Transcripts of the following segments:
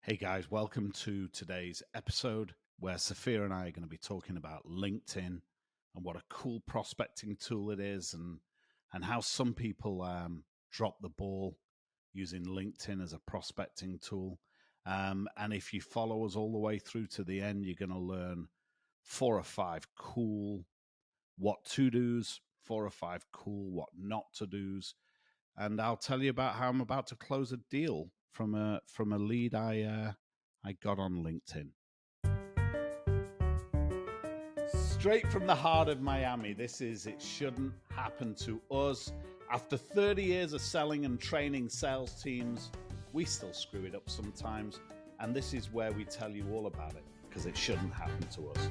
Hey guys, welcome to today's episode where Sophia and I are going to be talking about LinkedIn and what a cool prospecting tool it is and how some people drop the ball using LinkedIn as a prospecting tool. And if you follow us all the way through to the end, you're going to learn 4 or 5 cool what to do's, 4 or 5 cool what not to do's. And I'll tell you about how I'm about to close a deal from a lead I got on LinkedIn. Straight from the heart of Miami, this is It Shouldn't Happen to Us. After 30 years of selling and training sales teams, we still screw it up sometimes. And this is where we tell you all about it, because it shouldn't happen to us.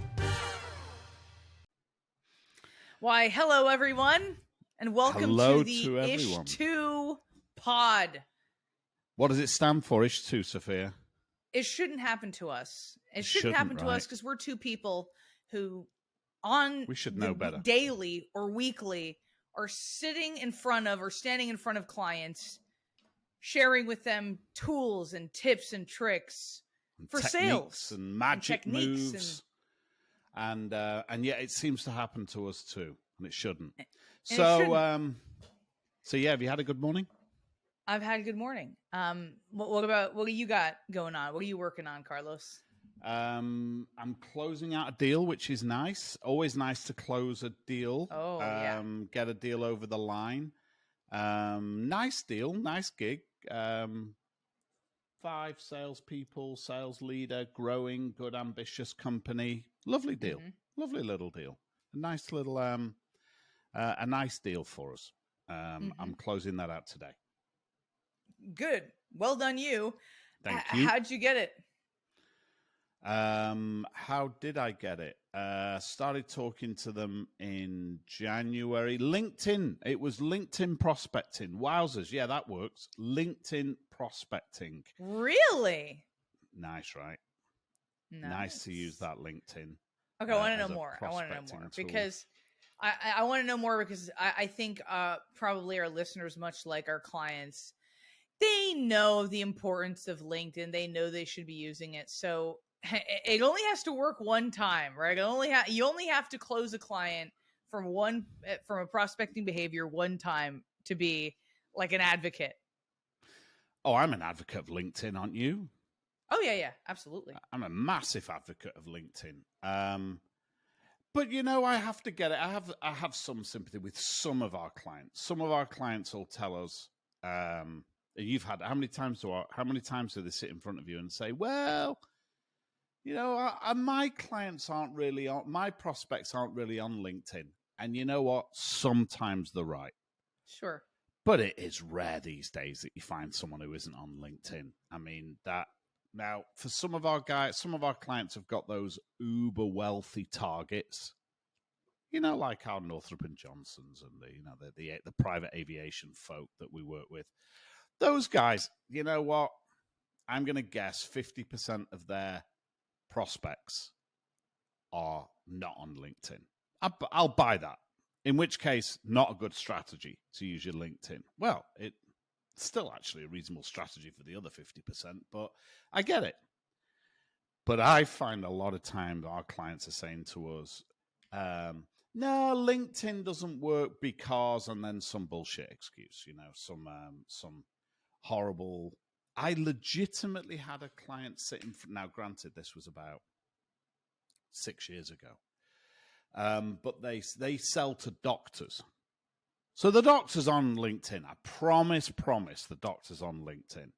Why, hello, everyone. And welcome Hello to the everyone. Ish2 pod. What does it stand for, Ish2, Sophia? It shouldn't happen to us. It shouldn't Shouldn't, happen to right. us because we're two people who We should know better. Daily or weekly are sitting in front of or standing in front of clients, sharing with them tools and tips and tricks And for techniques sales and magic and techniques moves. And yet it seems to happen to us too, and it shouldn't. it So, shouldn't. Have you had a good morning? I've had a good morning. What do you got going on? What are you working on, Carlos? I'm closing out a deal, which is nice. Always nice to close a deal. Oh, yeah. Get a deal over the line. Nice deal, nice gig. 5 salespeople, sales leader, growing, good, ambitious company. Lovely deal. Mm-hmm. Lovely little deal. A nice little, a nice deal for us. I'm closing that out today. Good. Well done, you. Thank you. How'd you get it? How did I get it? Started talking to them in January. LinkedIn. It was LinkedIn prospecting. Wowzers. Yeah, that works. LinkedIn prospecting. Really? Nice, right? Nice to use that LinkedIn. Okay, I want to know more. Because I want to know more because I think probably our listeners, much like our clients, they know the importance of LinkedIn. They know they should be using it. So it only has to work one time, right? You only have to close a client from a prospecting behavior one time to be like an advocate. Oh, I'm an advocate of LinkedIn, aren't you? Oh yeah, absolutely. I'm a massive advocate of LinkedIn. But I have to get it. I have some sympathy with some of our clients. Some of our clients will tell us, you've had how many times do they sit in front of you and say, well, my clients aren't really on, my prospects aren't really on LinkedIn. And you know what? Sometimes they're right. Sure. But it is rare these days that you find someone who isn't on LinkedIn. I mean, now for some of our clients have got those uber wealthy targets, like our Northrop and Johnsons and the private aviation folk that we work with. Those guys, you know what? I'm going to guess 50% of their prospects are not on LinkedIn. I'll buy that. In which case, not a good strategy to use your LinkedIn. Well, it's still actually a reasonable strategy for the other 50%, but I get it. But I find a lot of time our clients are saying to us, no, LinkedIn doesn't work because, and then some bullshit excuse, some horrible. I legitimately had a client sitting. Now, granted, this was about 6 years ago, but they sell to doctors. So the doctor's on LinkedIn. I promise the doctor's on LinkedIn,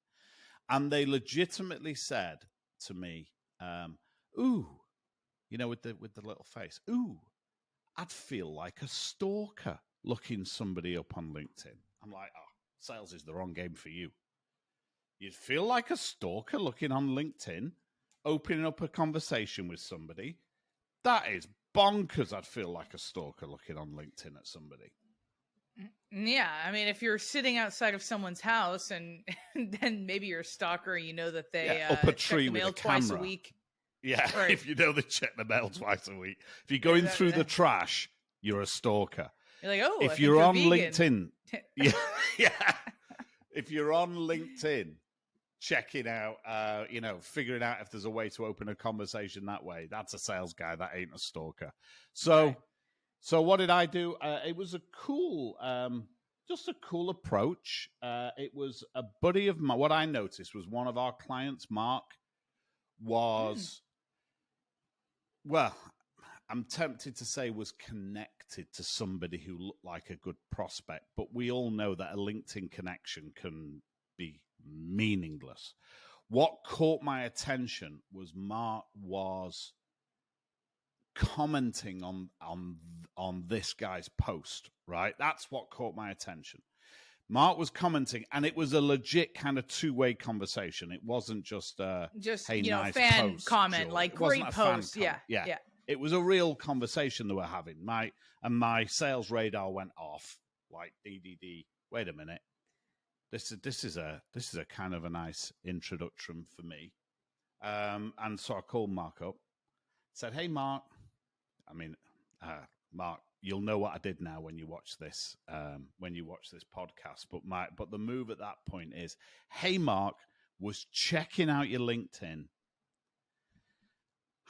and they legitimately said to me, "Ooh, with the little face, ooh, I'd feel like a stalker looking somebody up on LinkedIn." I'm like, oh, sales is the wrong game for you. You'd feel like a stalker looking on LinkedIn, opening up a conversation with somebody. That is bonkers. I'd feel like a stalker looking on LinkedIn at somebody. Yeah, I mean, if you're sitting outside of someone's house and then maybe you're a stalker, that they up a tree check the mail with a twice camera. a week. Yeah, Right. If they check the mail twice a week. If you're going through the trash, you're a stalker. You're like, oh, if you're on vegan. LinkedIn, yeah. If you're on LinkedIn, checking out, figuring out if there's a way to open a conversation that way. That's a sales guy. That ain't a stalker. So, Right. So what did I do? It was a cool, just a cool approach. It was a buddy of mine. What I noticed was one of our clients, Mark, was, well, I'm tempted to say was connected to somebody who looked like a good prospect, but we all know that a LinkedIn connection can be meaningless. What caught my attention was Mark was commenting on this guy's post, right? That's what caught my attention. Mark was commenting, and it was a legit kind of two-way conversation. It wasn't just hey, nice fan post, comment, George. like great post. Yeah. It was a real conversation they were having. My sales radar went off like DDD. Wait a minute. This is a kind of a nice introduction for me. And so I called Mark up, said, "Hey, Mark. Mark, you'll know what I did now when you watch this podcast. But the move at that point is, hey, Mark, was checking out your LinkedIn.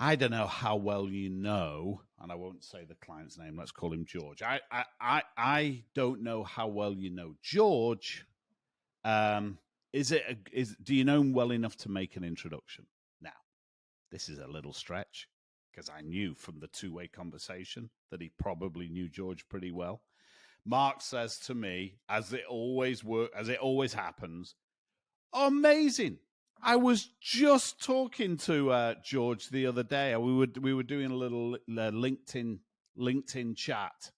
I don't know how well you know, and I won't say the client's name. Let's call him George. I don't know how well you know George. Do you know him well enough to make an introduction?" Now, this is a little stretch, because I knew from the two-way conversation that he probably knew George pretty well. Mark says to me, as it always happens, "Amazing. I was just talking to George the other day. We were doing a little LinkedIn chat,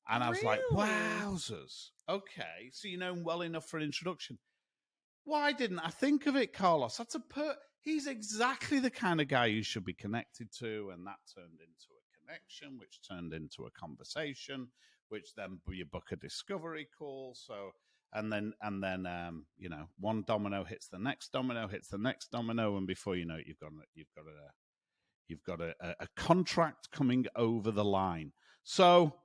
and I was like, wowzers. Okay, so you know him well enough for an introduction. Why didn't I think of it, Carlos? He's exactly the kind of guy you should be connected to." And that turned into a connection, which turned into a conversation, which then you book a discovery call. So, and then one domino hits the next domino, and before you know it, you've got a contract coming over the line. So,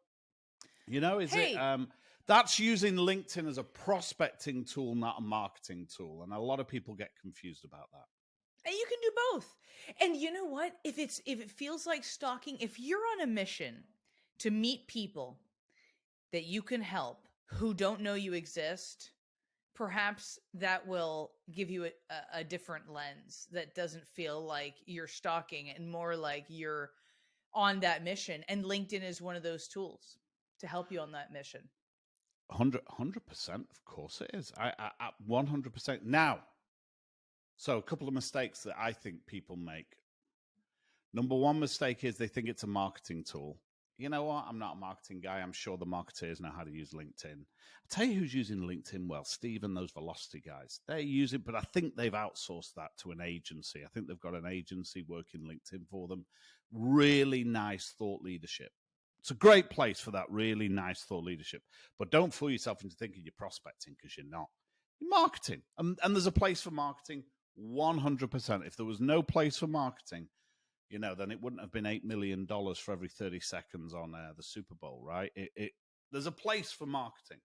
that's using LinkedIn as a prospecting tool, not a marketing tool. And a lot of people get confused about that. And you can do both. And you know what? If it feels like stalking, if you're on a mission to meet people that you can help who don't know you exist, perhaps that will give you a different lens that doesn't feel like you're stalking and more like you're on that mission. And LinkedIn is one of those tools to help you on that mission. 100%, of course it is. I 100%. Now, so a couple of mistakes that I think people make. Number one mistake is they think it's a marketing tool. You know what? I'm not a marketing guy. I'm sure the marketeers know how to use LinkedIn. I'll tell you who's using LinkedIn well. Steve and those Velocity guys. They use it, but I think they've outsourced that to an agency. I think they've got an agency working LinkedIn for them. Really nice thought leadership. It's a great place for that really nice thought leadership. But don't fool yourself into thinking you're prospecting, because you're not. You're marketing. And there's a place for marketing, 100%. If there was no place for marketing, then it wouldn't have been $8 million for every 30 seconds on the Super Bowl, right? There's a place for marketing.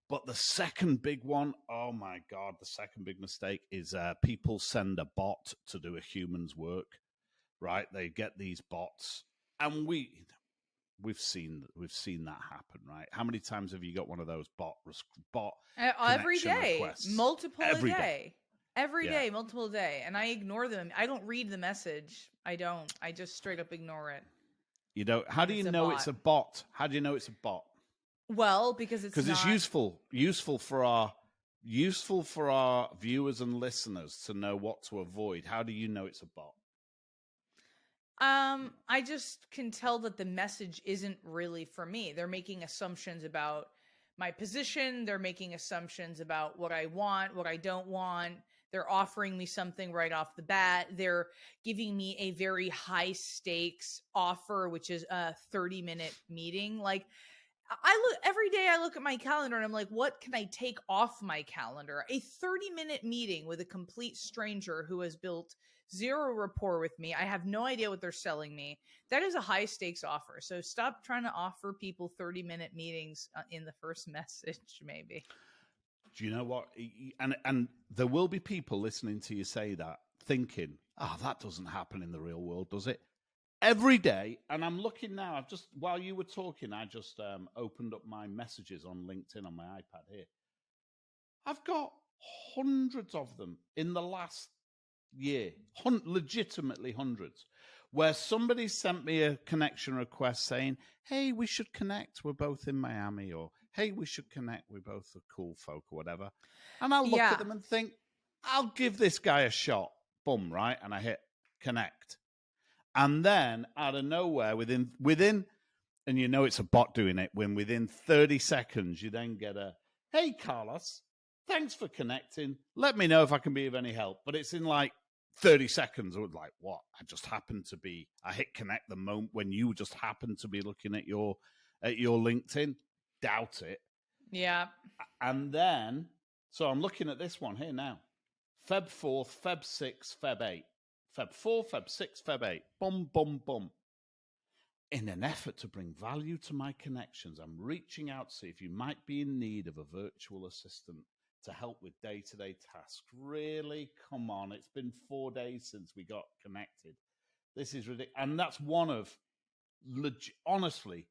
But the second big one, oh my God, the second big mistake is people send a bot to do a human's work, right? They get these bots, and we've seen that happen, right? How many times have you got one of those bot every day, requests? Multiple a day. Every day, multiple a day. And I ignore them. I don't read the message. I just straight up ignore it. You don't. How do you know it's a bot? How do you know it's a bot? Well, because it's useful for our viewers and listeners to know what to avoid. How do you know it's a bot? I just can tell that the message isn't really for me. They're making assumptions about my position. They're making assumptions about what I want, what I don't want. They're offering me something right off the bat. They're giving me a very high stakes offer, which is a 30-minute meeting. Like, every day I look at my calendar and I'm like, what can I take off my calendar? A 30-minute meeting with a complete stranger who has built zero rapport with me. I have no idea what they're selling me. That is a high stakes offer. So stop trying to offer people 30-minute meetings in the first message, maybe. Do you know what? And there will be people listening to you say that, thinking, "Oh, that doesn't happen in the real world, does it?" Every day, and I'm looking now. I've just while you were talking, I just opened up my messages on LinkedIn on my iPad here. I've got hundreds of them in the last year, legitimately hundreds, where somebody sent me a connection request saying, "Hey, we should connect. We're both in Miami," or "Hey, we should connect. We're both the cool folk," or whatever. And I'll look at them and think, I'll give this guy a shot. Boom, right? And I hit connect. And then out of nowhere, within, and you know it's a bot doing it, when within 30 seconds, you then get a, "Hey, Carlos, thanks for connecting. Let me know if I can be of any help." But it's in like 30 seconds. I was like, what? I hit connect the moment when you just happened to be looking at your LinkedIn. Doubt it. Yeah. And then, so I'm looking at this one here now. Feb 4th, Feb 6th, Feb 8th. Feb 4, Feb 6, Feb 8. Boom, boom, boom. In an effort to bring value to my connections, I'm reaching out to see if you might be in need of a virtual assistant to help with day-to-day tasks. Really? Come on. It's been 4 days since we got connected. This is ridiculous. And that's one of, honestly,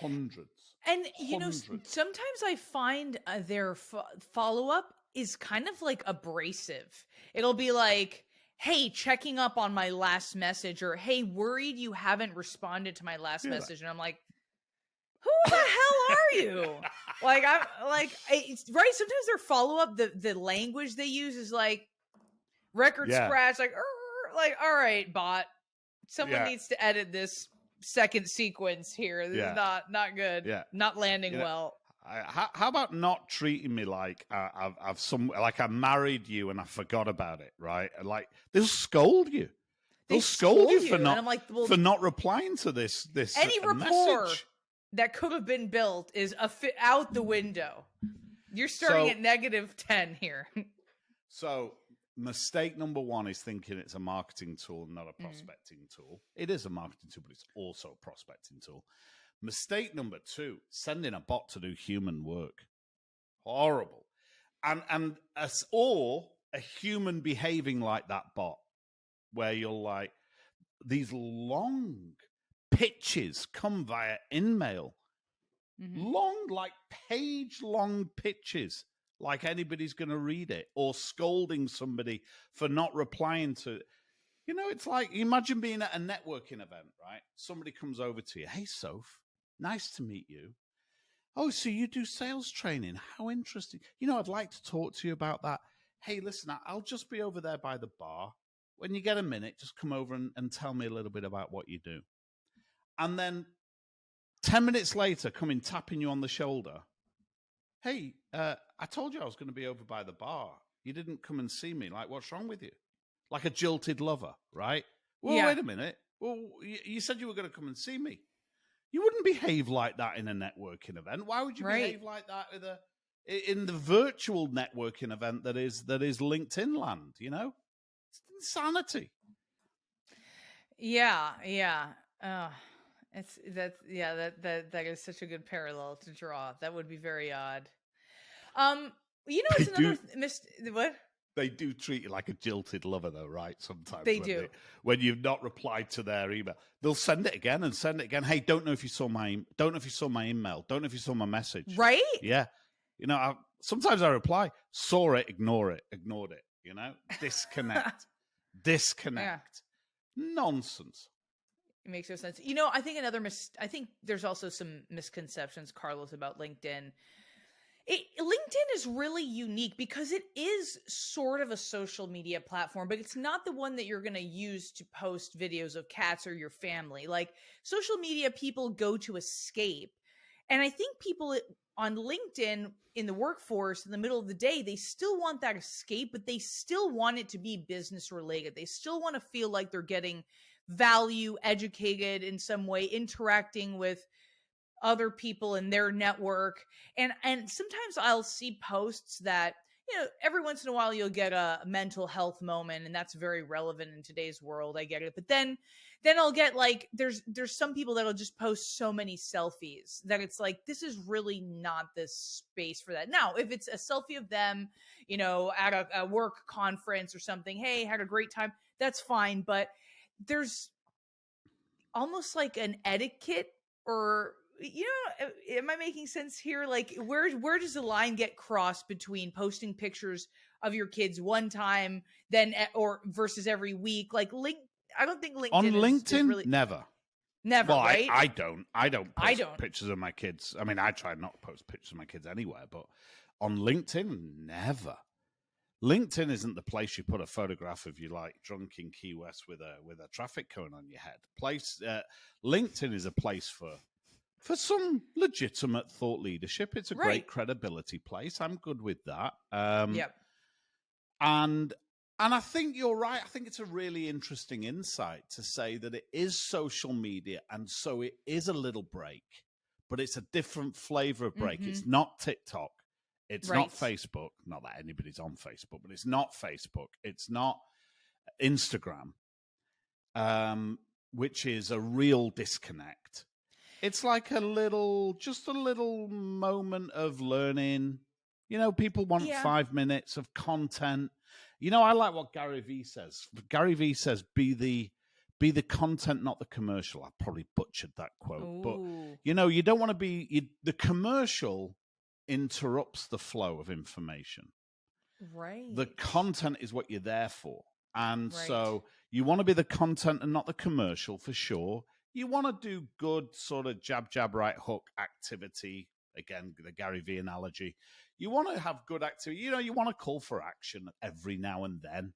hundreds. And, you know, sometimes I find their follow-up is kind of like abrasive. It'll be like, "Hey, checking up on my last message," or "Hey, worried you haven't responded to my last message." And I'm like, who the hell are you? Like, I'm like, it's right. Sometimes their follow-up, the language they use is like record scratch, like, all right, bot, someone needs to edit this second sequence here. This is not good. Yeah. Not landing well. How about not treating me like I married you and I forgot about it, right? Like, they'll scold you. They'll scold you for not, like, for not replying to this any rapport message that could have been built is out the window. You're starting at -10 here. So mistake number one is thinking it's a marketing tool, not a prospecting tool. It is a marketing tool, but it's also a prospecting tool. Mistake number two, sending a bot to do human work. Horrible. Or a human behaving like that bot, where you're like, these long pitches come via InMail. Long, like page-long pitches, like anybody's going to read it, or scolding somebody for not replying to. You know, it's like, imagine being at a networking event, right? Somebody comes over to you, "Hey, Soph, nice to meet you. Oh, so you do sales training? How interesting. You know, I'd like to talk to you about that. Hey, listen, I'll just be over there by the bar. When you get a minute, just come over and tell me a little bit about what you do." And then 10 minutes later, coming tapping you on the shoulder. "Hey, I told you I was going to be over by the bar. You didn't come and see me. Like, what's wrong with you?" Like a jilted lover, right? Well, wait a minute. Well, you said you were going to come and see me. You wouldn't behave like that in a networking event. Why would you behave like that in the virtual networking event that is LinkedIn land? You know, it's insanity. Yeah. That is such a good parallel to draw. That would be very odd. You know, it's another what? They do treat you like a jilted lover, though, right? Sometimes they do. When you've not replied to their email, they'll send it again and send it again. "Hey, don't know if you saw my email. Don't know if you saw my message." Right? Yeah. You know, sometimes I reply, "Saw it, ignored it." You know, disconnect. Yeah. Nonsense. It makes no sense. You know, I think I think there's also some misconceptions, Carlos, about LinkedIn. LinkedIn is really unique because it is sort of a social media platform, but it's not the one that you're going to use to post videos of cats or your family. Like, social media, people go to escape. And I think people on LinkedIn in the workforce in the middle of the day, they still want that escape, but they still want it to be business related. They still want to feel like they're getting value, educated in some way, interacting with other people in their network. And sometimes I'll see posts that, every once in a while you'll get a mental health moment, and that's very relevant in today's world. I get it. But then I'll get like, there's some people that'll just post so many selfies that it's like, this is really not the space for that. Now, if it's a selfie of them, at a work conference or something, hey, had a great time, that's fine. But there's almost like an etiquette, or am I making sense here? Like, where does the line get crossed between posting pictures of your kids one time or versus every week? Like, I don't think LinkedIn on LinkedIn is really, never. Well, right? I don't post pictures of my kids. I mean, I try not to post pictures of my kids anywhere, but on LinkedIn, never. LinkedIn isn't the place you put a photograph of you like drunk in Key West with a traffic cone on your head. LinkedIn is a place for some legitimate thought leadership. It's a great credibility place. I'm good with that. Yep. And I think you're right. I think it's a really interesting insight to say that it is social media, and so it is a little break, but it's a different flavor of break. Mm-hmm. It's not TikTok. It's not Facebook. Not that anybody's on Facebook, but it's not Facebook. It's not Instagram, which is a real disconnect. It's like just a little moment of learning. People want 5 minutes of content. I like what Gary Vee says. Gary Vee says, be the content, not the commercial. I probably butchered that quote. Ooh. But, you don't want to be the commercial interrupts the flow of information. Right. The content is what you're there for. And so you want to be the content and not the commercial, for sure. You want to do good sort of jab, right hook activity. Again, the Gary Vee analogy. You want to have good activity. You want to call for action every now and then,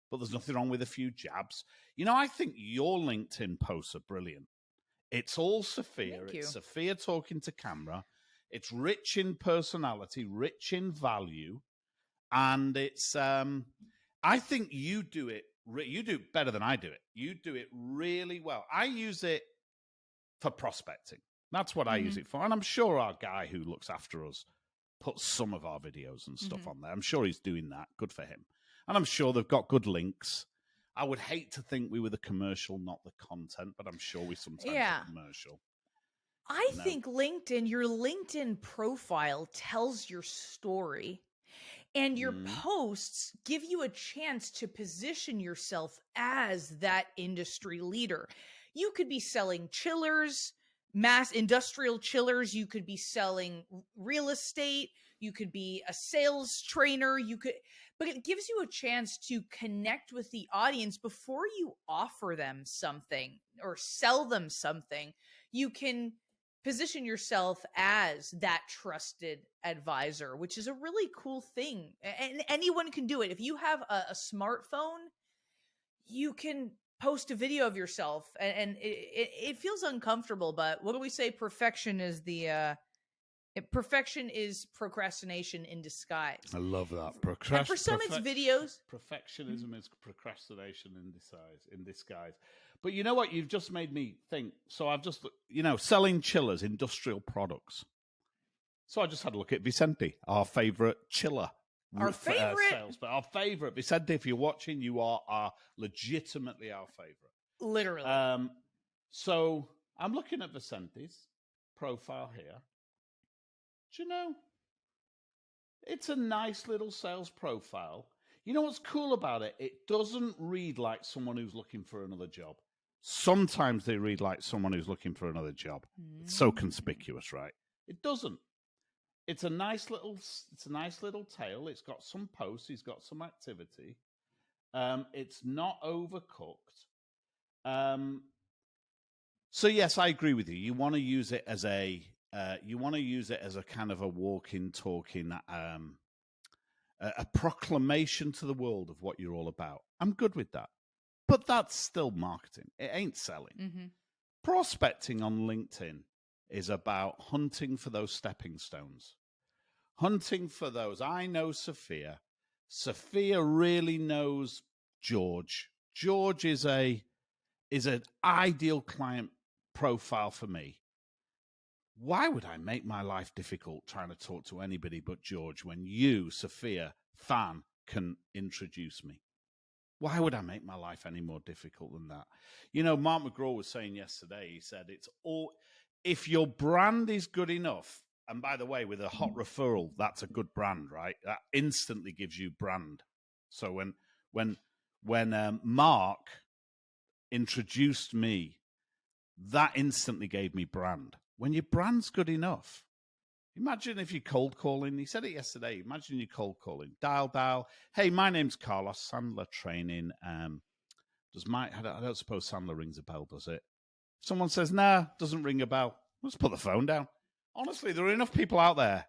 but there's nothing wrong with a few jabs. I think your LinkedIn posts are brilliant. It's all Sophia. It's Sophia talking to camera. It's rich in personality, rich in value. And it's, I think you do it better than I do it. You do it really well. I use it for prospecting. That's what I use it for. And I'm sure our guy who looks after us puts some of our videos and stuff on there. I'm sure he's doing that. Good for him. And I'm sure they've got good links. I would hate to think we were the commercial, not the content, but I'm sure we sometimes are commercial. I think your LinkedIn profile tells your story, and your posts give you a chance to position yourself as that industry leader. You could be selling chillers, mass industrial chillers. You could be selling real estate. You could be a sales trainer. But it gives you a chance to connect with the audience before you offer them something or sell them something. You can position yourself as that trusted advisor, which is a really cool thing. And anyone can do it. If you have a smartphone, you can post a video of yourself, and it feels uncomfortable, but what do we say? Perfection is procrastination in disguise. I love that. And for some, it's videos. Perfectionism is procrastination in disguise. But you know what? You've just made me think. So I've just, selling chillers, industrial products. So I just had a look at Vicente, our favorite chiller. Our favorite sales, but our favorite. Vicente, if you're watching, you are legitimately our favorite. Literally. So I'm looking at Vicente's profile here. Do you know? It's a nice little sales profile. You know what's cool about it? It doesn't read like someone who's looking for another job. Sometimes they read like someone who's looking for another job. It's so conspicuous, right? It doesn't. It's a nice little tale. It's got some posts. It's got some activity. It's not overcooked. So yes, I agree with you. You want to use it as a kind of a walking, talking, a proclamation to the world of what you're all about. I'm good with that. But that's still marketing. It ain't selling. Mm-hmm. Prospecting on LinkedIn is about hunting for those stepping stones. Hunting for those. I know Sophia. Sophia really knows George. George is an ideal client profile for me. Why would I make my life difficult trying to talk to anybody but George when you, Sophia, fan can introduce me. Why would I make my life any more difficult than that? You know, Mark McGraw was saying yesterday, he said, it's all, if your brand is good enough, and by the way, with a hot referral, that's a good brand, right? That instantly gives you brand. So when Mark introduced me, that instantly gave me brand. When your brand's good enough, imagine if you're cold calling. He said it yesterday. Imagine you're cold calling. Dial. Hey, my name's Carlos Sandler Training. I don't suppose Sandler rings a bell, does it? If someone says, nah, doesn't ring a bell, let's put the phone down. Honestly, there are enough people out there.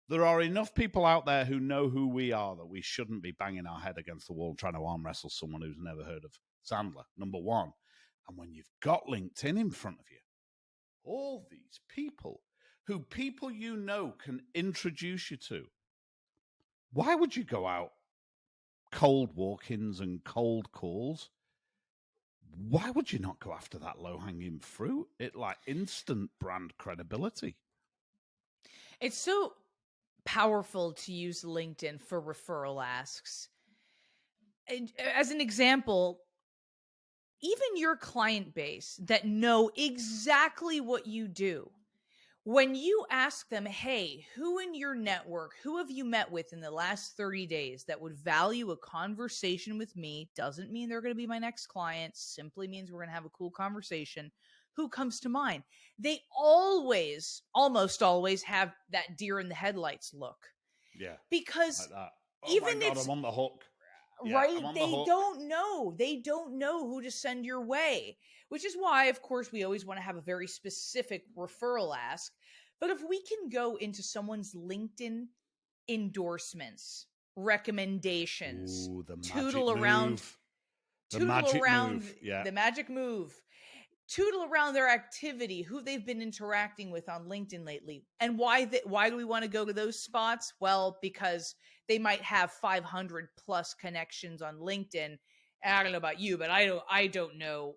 There are enough people out there who know who we are that we shouldn't be banging our head against the wall trying to arm wrestle someone who's never heard of Sandler, number one. And when you've got LinkedIn in front of you, all these people who people you know can introduce you to, why would you go out cold walk-ins and cold calls? Why would you not go after that low-hanging fruit? It like instant brand credibility. It's so powerful to use LinkedIn for referral asks. As an example, even your client base that know exactly what you do, when you ask them, hey, who in your network, who have you met with in the last 30 days that would value a conversation with me? Doesn't mean they're going to be my next client. Simply means we're going to have a cool conversation. Who comes to mind? They almost always have that deer in the headlights look. Yeah. Because like that. Even my God, I'm on the hook. Yeah, right? Don't know. They don't know who to send your way, which is why, of course, we always want to have a very specific referral ask. But if we can go into someone's LinkedIn endorsements, recommendations, tootle around the magic move, tootle around their activity, who they've been interacting with on LinkedIn lately. And why do we want to go to those spots? Well, because they might have 500 plus connections on LinkedIn. And I don't know about you, but I don't know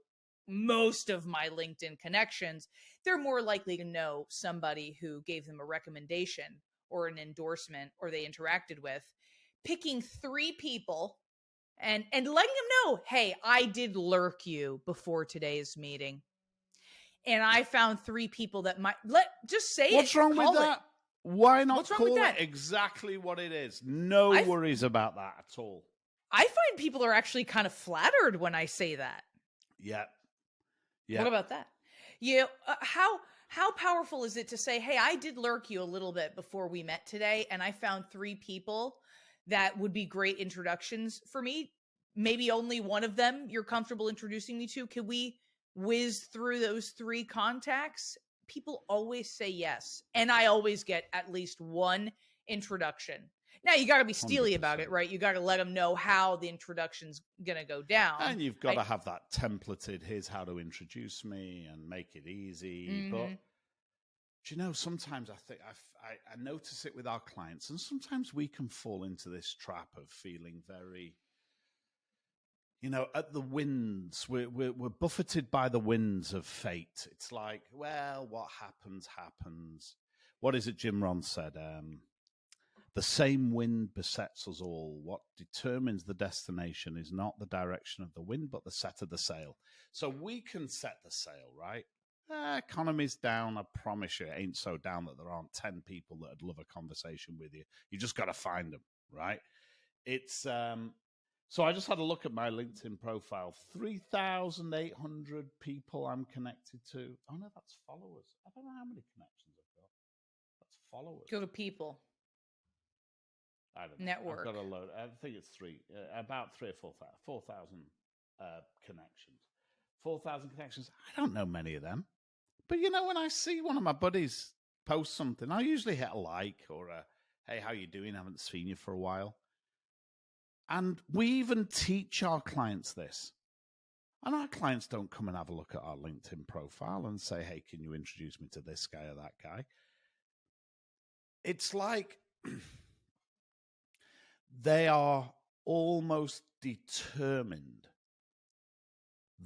most of my LinkedIn connections. They're more likely to know somebody who gave them a recommendation or an endorsement or they interacted with. Picking 3 people and letting them know, hey, I did lurk you before today's meeting. And I found 3 people that might just say What's wrong with that? Why not call it exactly what it is? No worries about that at all. I find people are actually kind of flattered when I say that. Yeah. What about that? Yeah. How powerful is it to say, hey, I did lurk you a little bit before we met today, and I found 3 people that would be great introductions for me. Maybe only one of them you're comfortable introducing me to. Can we whiz through those 3 contacts? People always say yes. And I always get at least one introduction. Now, you got to be steely 100%. About it, right? You got to let them know how the introduction's going to go down. And you've got to have that templated, here's how to introduce me and make it easy. Mm-hmm. But do you know, sometimes I think I notice it with our clients, and sometimes we can fall into this trap of feeling very, at the winds. We're buffeted by the winds of fate. It's like, well, what happens. What is it Jim Rohn said? The same wind besets us all. What determines the destination is not the direction of the wind, but the set of the sail. So we can set the sail, right? Economy's down. I promise you, it ain't so down that there aren't 10 people that'd love a conversation with you. You just got to find them, right? It's so I just had a look at my LinkedIn profile. 3,800 people I'm connected to. Oh no, that's followers. I don't know how many connections I've got. That's followers. Go to people. I don't know. Network. I've got a load. I think it's about 3,000 or 4,000 connections. 4,000 connections. I don't know many of them. But when I see one of my buddies post something, I usually hit a like or a, hey, how you doing? I haven't seen you for a while. And we even teach our clients this. And our clients don't come and have a look at our LinkedIn profile and say, hey, can you introduce me to this guy or that guy? It's like they are almost determined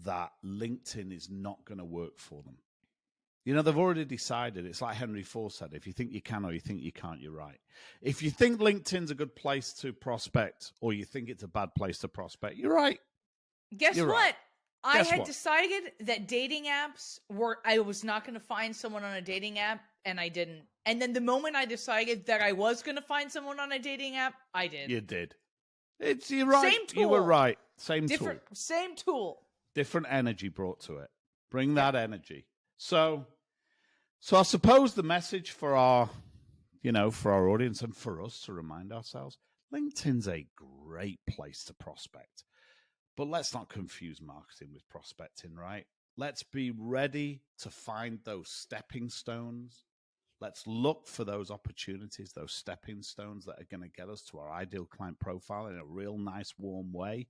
that LinkedIn is not going to work for them. You know, they've already decided. It's like Henry Ford said, if you think you can or you think you can't, you're right. If you think LinkedIn's a good place to prospect or you think it's a bad place to prospect, you're right. Guess what? Right. I had decided that dating apps I was not going to find someone on a dating app, and I didn't. And then the moment I decided that I was going to find someone on a dating app, I did. You did. You're right. Same tool. You were right. Same tool. Same tool. Different energy brought to it. Bring that energy. So I suppose the message for our audience and for us to remind ourselves, LinkedIn's a great place to prospect. But let's not confuse marketing with prospecting, right? Let's be ready to find those stepping stones. Let's look for those opportunities, those stepping stones that are going to get us to our ideal client profile in a real nice, warm way.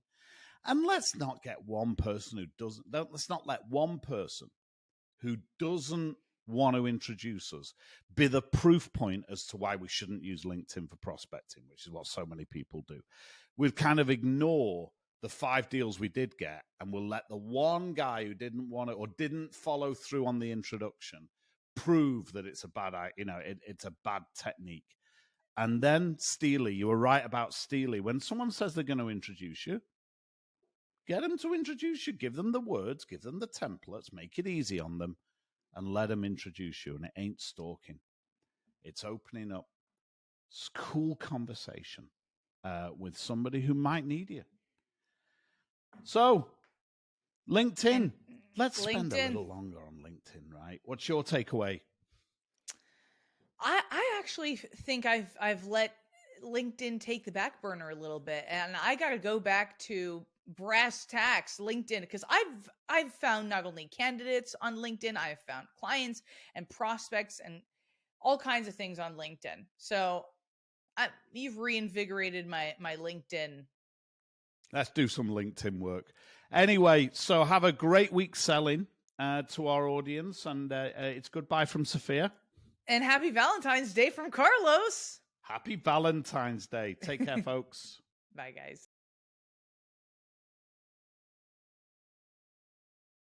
And let's not get one person let's not let one person who doesn't want to introduce us be the proof point as to why we shouldn't use LinkedIn for prospecting, which is what so many people do. We'll kind of ignore the 5 deals we did get, and we'll let the one guy who didn't want it or didn't follow through on the introduction prove that it's a bad, it's a bad technique. And then Steely, you were right about Steely. When someone says they're going to introduce you, get them to introduce you. Give them the words, give them the templates, make it easy on them, and let them introduce you. And it ain't stalking. It's opening up cool conversation with somebody who might need you. So, LinkedIn. Let's spend a little longer on LinkedIn, right? What's your takeaway? I actually think I've let LinkedIn take the back burner a little bit, and I got to go back to brass tacks LinkedIn, because I've found not only candidates on LinkedIn, I've found clients and prospects and all kinds of things on LinkedIn. So you've reinvigorated my LinkedIn. Let's do some LinkedIn work. Anyway, so have a great week selling to our audience, and it's goodbye from Sophia. And happy Valentine's Day from Carlos. Happy Valentine's Day. Take care, folks. Bye, guys.